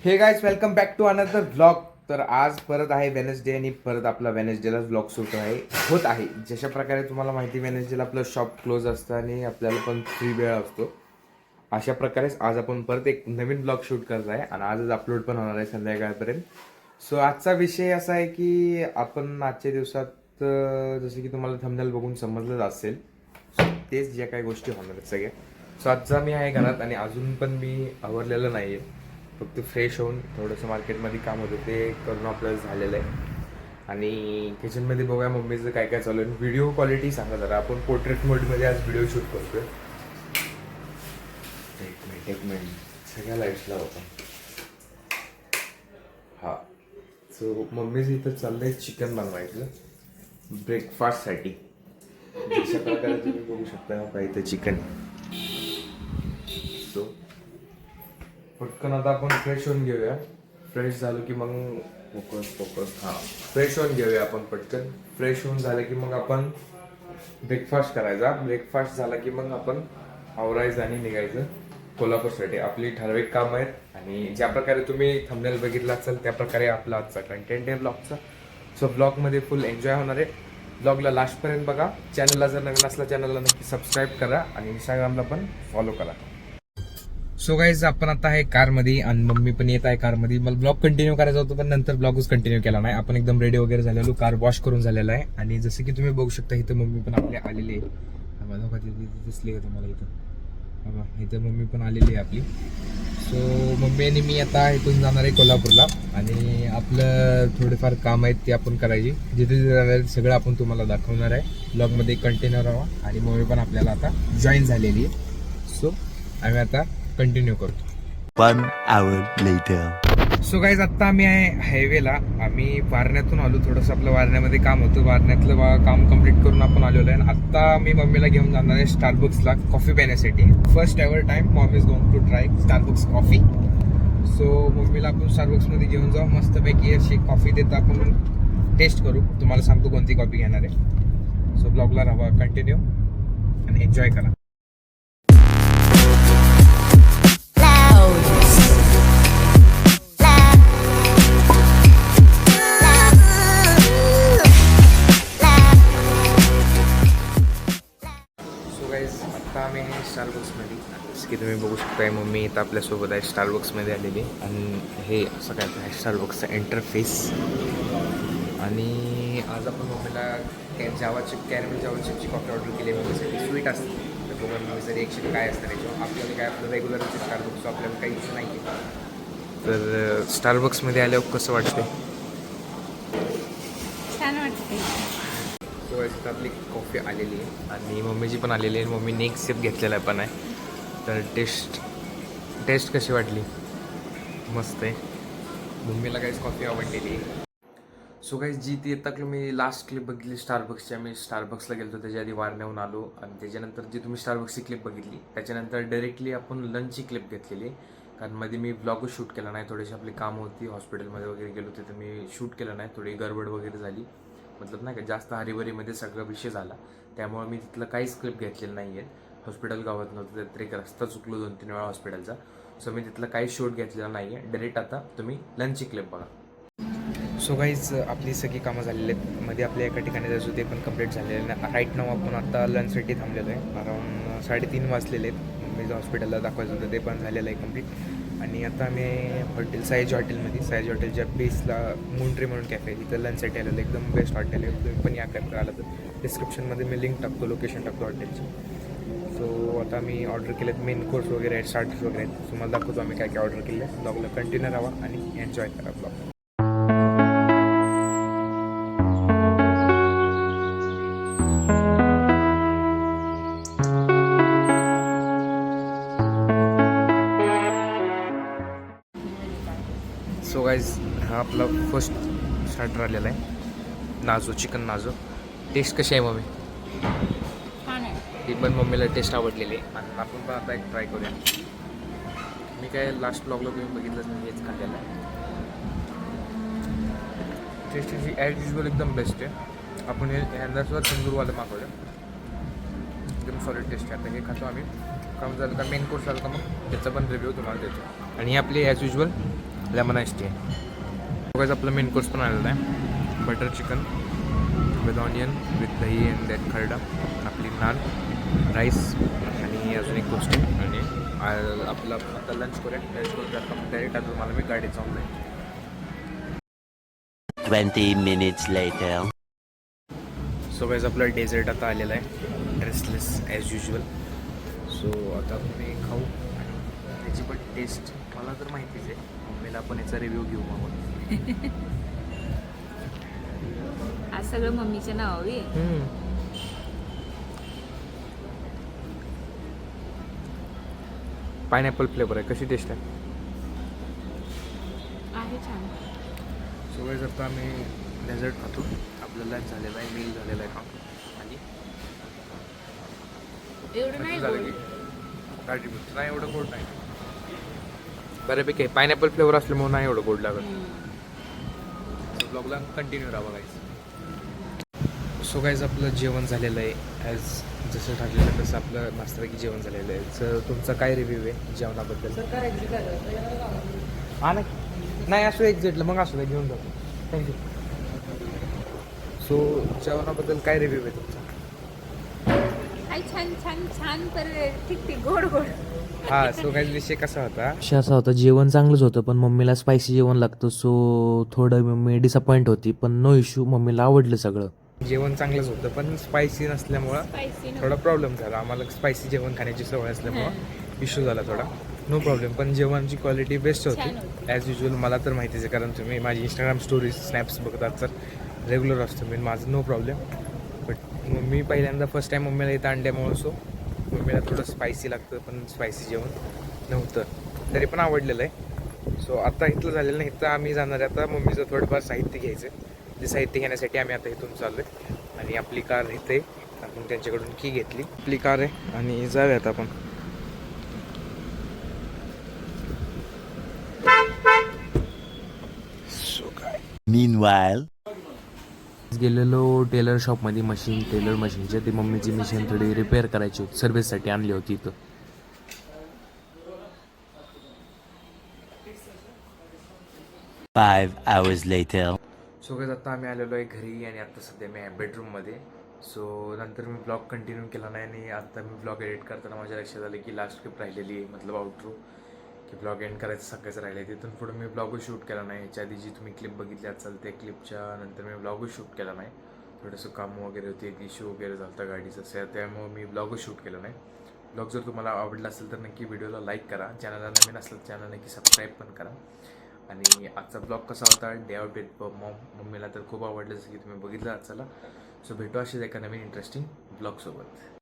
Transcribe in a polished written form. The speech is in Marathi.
हे guys welcome back to another vlog. तर आज परत आहे वेनसडे आणि परत आपला वेनसडेला व्लॉग शूट होत आहे. जशा प्रकारे तुम्हाला माहिती वेनसडेला आपलं शॉप क्लोज असतं आणि आपल्याला पण फ्री वेळ असतो. अशा प्रकारेच आज आपण परत एक नवीन ब्लॉग शूट करत आहे आणि आजच अपलोड पण होणार आहे संध्याकाळपर्यंत. सो आजचा विषय असा आहे की आपण आजच्या दिवसात जसं की तुम्हाला थंबनेल बघून समजलंच असेल, तेच ज्या काही गोष्टी होणार आहेत सगळ्या. सो आजचा मी आहे घरात आणि अजून पण मी आवरलेलं नाही आहे. फक्त फ्रेश होऊन थोडंसं मार्केटमध्ये काम होतं ते करून आपलं झालेलं आहे. आणि किचनमध्ये बघूया मम्मीचं काय काय चालू आहे. व्हिडिओ क्वालिटी सांगा जरा. आपण पोर्ट्रेट मोडमध्ये आज व्हिडिओ शूट करतोय. एक मिनिट सगळ्या लाईट्सला होता. हा, सो मम्मीचं इथं चाललंय चिकन बनवायचं ब्रेकफास्टसाठी. जशा प्रकारे तुम्ही बघू शकता का इथं चिकन. सो पटकन आता आपण फ्रेश होऊन घेऊया. फ्रेश झालं की मग फोकस हां फ्रेश होऊन घेऊया आपण पटकन. फ्रेश होऊन झालं की मग आपण ब्रेकफास्ट करायचा. ब्रेकफास्ट झाला की मग आपण आवरायचं आणि निघायचं कोल्हापूरसाठी. आपली ठराविक कामं आहेत आणि ज्या प्रकारे तुम्ही थंबनेल बघितला असाल त्या प्रकारे आपला आजचा कंटेंट आहे ब्लॉगचा. सो ब्लॉगमध्ये फुल एन्जॉय होणार आहे. ब्लॉगला लास्टपर्यंत बघा. चॅनलला जर नवीन असला चॅनलला नक्की सबस्क्राईब करा आणि इंस्टाग्रामला पण फॉलो करा. सो गाईज आपण आता आहे कारमध्ये आणि मम्मी पण येत आहे कारमध्ये. मला ब्लॉग कंटिन्यू करायचा होता पण नंतर ब्लॉगच कंटिन्यू केला नाही. आपण एकदम रेडी वगैरे झालेलो, कार वॉश करून झालेला आहे. आणि जसं की तुम्ही बघू शकता इथं मम्मी पण आपली आलेली आहे. बघा दिसली का तुम्हाला इथं? बघा इथं मम्मी पण आलेली आहे आपली. सो मम्मी आणि मी आता इथून जाणार आहे कोल्हापूरला आणि आपलं थोडेफार काम आहेत ते आपण करायची. जिथे जिथे जाणार आहे सगळं आपण तुम्हाला दाखवणार आहे. ब्लॉगमध्ये कंटिन्यू राहा. आणि मम्मी पण आपल्याला आता जॉईन झालेली आहे. सो आम्ही आता कंटिन्यू करतो. 1 hour later. सो गाईज आत्ता आम्ही आहे हायवेला. आम्ही वारण्यातून आलो. थोडंसं आपलं वारण्यामध्ये काम होतं. वारण्यातलं काम कम्प्लीट करून आपण आलेलो आहे. आणि आत्ता मी मम्मीला घेऊन जाणार आहे स्टारबक्सला कॉफी पिण्यासाठी. First ever time mom is going to try Starbucks coffee. So मम्मीला आपण स्टारबक्समध्ये घेऊन जाऊ. मस्तपैकी अशी कॉफी देत आपण टेस्ट करू. तुम्हाला सांगतो कोणती कॉफी घेणार आहे. सो ब्लॉगला राहा कंटिन्यू आणि एन्जॉय करा. आता आम्ही आहे स्टारबक्समध्ये. जसं की तुम्ही बघू शकताय मम्मी इथं आपल्यासोबत आहे स्टारबक्समध्ये आलेली. आणि हे असं काय आहे स्टारबक्सचा इंटरफेस. आणि आज आपण मम्मीला कॅरमेल जावा चिपची कॉफी ऑर्डर केली. मम्मीसाठी स्वीट असते तर बघा मम्मीचं रिएक्शन काय असतं त्याच्यावर. आपल्याला काय आपलं रेग्युलर स्टारबक्स आपल्याला काही इच्छा नाही आहे. तर स्टारबक्समध्ये आल्यावर कसं वाटते? छान वाटते. सो इथं आपली कॉफी आलेली आहे आणि मम्मीची पण आलेली आहे. मम्मीने एक सिप घेतलेला पण आहे. तर टेस्ट कशी वाटली? मस्त आहे. मम्मीला काहीच कॉफी आवडलेली आहे. सो गाईज जी ती आता मी लास्ट क्लिप बघितली स्टारबक्सची. आम्ही स्टारबक्सला गेलो त्याच्या आधी वारण्याहून आलो आणि त्याच्यानंतर जी तुम्ही स्टारबक्सची क्लिप बघितली त्याच्यानंतर डायरेक्टली आपण लंचची क्लिप घेतलेली. कारण मध्ये मी ब्लॉगच शूट केला नाही. थोडीशी आपली कामं होती. हॉस्पिटलमध्ये वगैरे गेलो तिथं मी शूट केलं नाही. थोडी गडबड वगैरे झाली. मतलब नाही का जास्त हरीबरीमध्ये सगळा विषय झाला. त्यामुळे मी तिथलं काहीच क्लिप घेतलेलं नाही आहे. हॉस्पिटल गावात नव्हतं तर एक रस्ता चुकलो 2-3 वेळा हॉस्पिटलचा. सो मी तिथलं काहीच शूट घेतलेला नाही आहे. डायरेक्ट आता तुम्ही लंचची क्लिप बघा. सो गाईज आपली सगळी कामं झालेली आहेत. मध्ये आपल्या एका ठिकाणी जायचं होते पण कंप्लीट झालेलं नाही. राईट नाव आपण आता लंचसाठी थांबलेलो आहे. अराऊंड 3:30 वाजलेले आहेत. मी हॉस्पिटलला दाखवायचं होतं ते पण झालेलं आहे कंप्लीट. आणि आता आम्ही हॉटेल साईज हॉटेलमध्ये साईज हॉटेलच्या बेसला मूनट्री म्हणून कॅफे आहे. तिथं लंचसाठी आलेलं एकदम बेस्ट हॉटेल आहे. तुम्ही पण या कॅफे आला तर डिस्क्रिप्शनमध्ये मी लिंक टाकतो, लोकेशन टाकतो हॉटेलची. सो आता मी ऑर्डर केलेत मेन कोर्स वगैरे आहेत, स्टार्टर्स वगैरे आहेत. तुम्हाला दाखवतो आम्ही काय काय ऑर्डर केलं आहे. ब्लॉगला कंटिन्यू राहा आणि एन्जॉय करा ब्लॉग. सो गाईज हा आपला फर्स्ट स्टार्टर आलेला आहे नाजो, चिकन नाजो. टेस्ट कशी आहे मम्मी? छान आहे. ती पण मम्मीला टेस्ट आवडलेली आहे आणि आपण पण आता एक ट्राय करूया. मी काय लास्ट ब्लॉगला तुम्ही बघितलंच मी हेच खाल्लेलं आहे. टेस्ट ही ॲज युजल एकदम बेस्ट आहे. आपण हे ह्यांदासुद्धा तंदूरवालं मागवलं. एकदम सॉलिड टेस्ट आहे. आता हे खातो आम्ही. काम झालं का मेन कोर्स झालं का मग त्याचा पण रिव्ह्यू तुम्हाला देतो. आणि ही आपली as usual lemon ice tea आहे. बघायचं आपलं मेन कोर्स पण आलेला आहे. Butter chicken with onion with दही अँड दॅट खरडा, आपली नान, राईस आणि अजून एक गोष्ट आणि आपलं आता लंच करूया. लंच करून आता डायरेक्ट आता मला मी गाडीत जाऊन जाईल. 20 minutes later. सो गाईज आपला डेझर्ट आता आलेला आहे, रेस्टलेस ॲज युजल. सो आता तुम्ही खाऊ आणि त्याची पण टेस्ट मला तर माहितीच आहे, मम्मीला पण याचा रिव्ह्यू घेऊ मग. आज सगळं मम्मीच्या नावावी पायनॅपल फ्लेवर आहे. कशी टेस्ट आहे? आहे छान. सो गाईज आता आम्ही डेझर्ट खातो. आपलं लंच झालेलं आहे, मील झालेला आहे खाऊ आणि एवढं नाही झालं गोड. की काळजी मिळते. नाही एवढं गोड नाही, बऱ्यापैकी पायनॅपल फ्लेवर असल्यामुळे नाही एवढं गोड लागत. ब्लॉगला कंटिन्यू राहा बघायचं. सो गाईज आपलं जेवण झालेलं आहे, ॲज जसं ठरलेलं तसं आपलं मस्तपैकी जेवण झालेलं आहे. सर तुमचा काय रिव्ह्यू आहे जेवणाबद्दल? हा नाही असू एक्झॅक्टलं मग असू द्या, घेऊन जातो. थँक्यू. सो जेवणाबद्दल काय रिव्ह्यू आहे तुमचा? आई छान छान छान तर ठीक ठीक गोड गोड. हा. सो काही विषय कसा होता, असा होता, जेवण चांगलंच होतं पण मम्मीला स्पायसी जेवण लागतं. सो थोडं मम्मी डिसअपॉइंट होती, पण नो इश्यू, मम्मीला आवडलं सगळं. जेवण चांगलंच होतं पण स्पायसी नसल्यामुळं स्पायसी थोडा प्रॉब्लेम झाला. आम्हाला स्पायसी जेवण खाण्याची सवय असल्यामुळं इश्यू झाला थोडा. नो प्रॉब्लेम, पण जेवणाची क्वालिटी बेस्ट छान होती होती. As usual. मला तर माहितीच आहे कारण तुम्ही माझी इंस्टाग्राम स्टोरीज स्नॅप्स बघतात तर रेग्युलर असतो मी, माझं नो प्रॉब्लेम. बट मी पहिल्यांदा फर्स्ट टाईम मम्मीला इथं आणल्यामुळं सो मम्मीला थोडं स्पायसी लागतं पण स्पायसी जेवण नव्हतं, तरी पण आवडलेलं आहे. सो आता इथलं झालेलं नाही, इथं आम्ही जाणार आहे आता मम्मीचं थोडंफार साहित्य घ्यायचं आहे. ते साहित्य घेण्यासाठी आम्ही आता इथून चाललो आहे आणि आपली कार इथे आपण त्यांच्याकडून की घेतली. आपली कार आहे आणि जाऊयात आपण. Meanwhile. गेलेलो टेलर शॉपमध्ये, टेलर मशीनचे ती मम्मीची मशीन थोडी रिपेअर करायची होती, सर्व्हिससाठी आणली होती इथं. 5 hours later. सो गाईज आता आम्ही आलेलो आहे घरी आणि आता सध्या मी आहे बेडरूममध्ये. सो नंतर मी ब्लॉग कंटिन्यू केला नाही आणि आता मी ब्लॉग एडिट करताना माझ्या लक्षात आलं की लास्ट क्लिप राहिलेली आहे, मतलब आउटरो, की ब्लॉग एंड करायचं सगळंच राहिलं आहे. तिथून पुढे मी ब्लॉगच शूट केला नाही. याच्या आधी जी तुम्ही क्लिप बघितली असाल त्या क्लिपच्या नंतर मी ब्लॉगच शूट केला नाही. थोडंसं काम वगैरे होते, एक इश्यू वगैरे झाला होता गाडीचं, त्यामुळे मी ब्लॉगच शूट केला नाही. ब्लॉग जर तुम्हाला आवडला असेल तर नक्की व्हिडिओला लाईक करा, चॅनलला नवीन असेल तर चॅनल नक्की सबस्क्राईब पण करा. आणि आजचा ब्लॉग कसा होता, डे आउट विथ मम्मीला तर खूप आवडलं, जसं की तुम्ही बघितलं चला. सो भेटू अशीच एका नवीन इंटरेस्टिंग ब्लॉगसोबत.